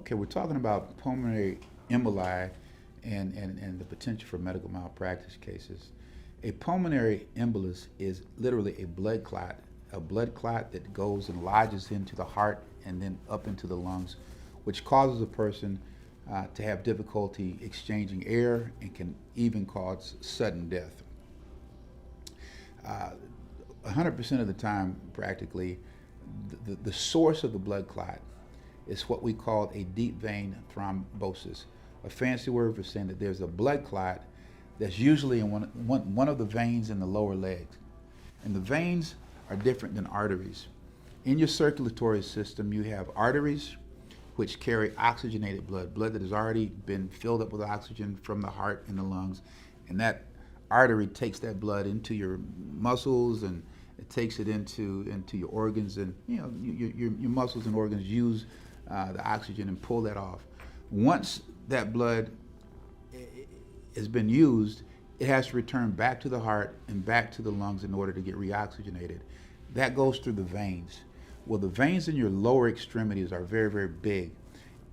Okay, we're talking about pulmonary emboli and the potential for medical malpractice cases. A pulmonary embolus is literally a blood clot that goes and lodges into the heart and then up into the lungs, which causes a person to have difficulty exchanging air and can even cause sudden death. 100% of the time, practically, the source of the blood clot is what we call a deep vein thrombosis, a fancy word for saying that there's a blood clot that's usually in one of the veins in the lower legs. And the veins are different than arteries. In your circulatory system, you have arteries, which carry oxygenated blood that has already been filled up with oxygen from the heart and the lungs, and that artery takes that blood into your muscles, and it takes it into your organs, and your muscles and organs use the oxygen and pull that off. Once that blood has been used, it has to return back to the heart and back to the lungs in order to get reoxygenated. That goes through the veins. Well, the veins in your lower extremities are very, very big,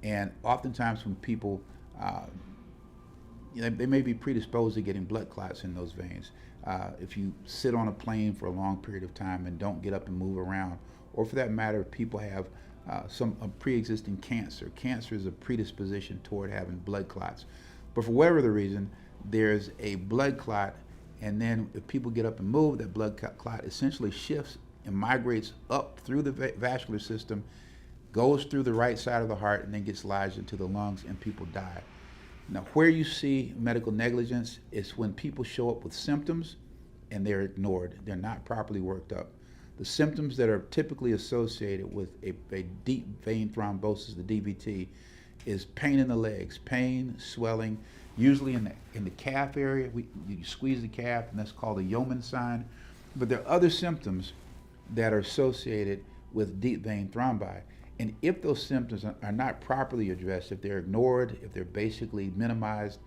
and oftentimes when people they may be predisposed to getting blood clots in those veins. If you sit on a plane for a long period of time and don't get up and move around, or for that matter, if people have a pre-existing cancer. Cancer is a predisposition toward having blood clots. But for whatever the reason, there's a blood clot, and then if people get up and move, that blood clot essentially shifts and migrates up through the vascular system, goes through the right side of the heart, and then gets lodged into the lungs, and people die. Now, where you see medical negligence is when people show up with symptoms and they're ignored. They're not properly worked up. The symptoms that are typically associated with a deep vein thrombosis, the DVT, is pain in the legs, pain, swelling, usually in the calf area. You squeeze the calf, and that's called a Yeoman sign. But there are other symptoms that are associated with deep vein thrombi. And if those symptoms are not properly addressed, if they're ignored, if they're basically minimized,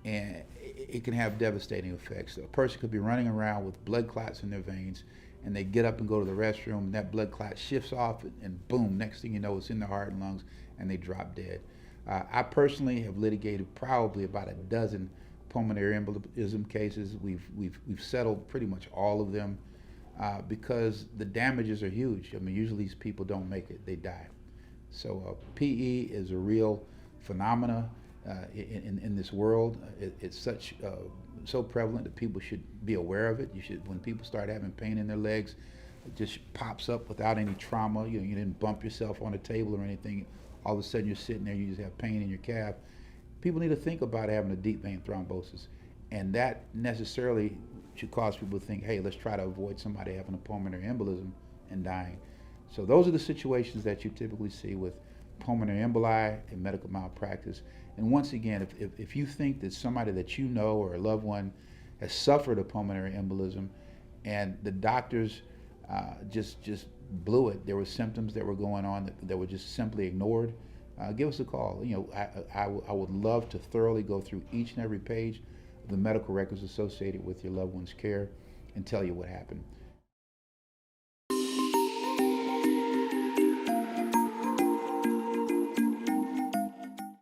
and it can have devastating effects. A person could be running around with blood clots in their veins, and they get up and go to the restroom, and that blood clot shifts off, and boom, next thing you know, it's in the heart and lungs, and they drop dead. I personally have litigated probably about a dozen pulmonary embolism cases. We've settled pretty much all of them because the damages are huge. I mean, usually these people don't make it, they die. So PE is a real phenomena in this world. It's so prevalent that people should be aware of it. When people start having pain in their legs, it just pops up without any trauma. You didn't bump yourself on a table or anything. All of a sudden you're sitting there, you just have pain in your calf. People need to think about having a deep vein thrombosis, and that necessarily should cause people to think, hey, let's try to avoid somebody having a pulmonary embolism and dying. So those are the situations that you typically see with pulmonary emboli and medical malpractice. And once again, if you think that somebody that you know or a loved one has suffered a pulmonary embolism and the doctors just blew it, there were symptoms that were going on that were just simply ignored, give us a call. I would love to thoroughly go through each and every page of the medical records associated with your loved one's care and tell you what happened.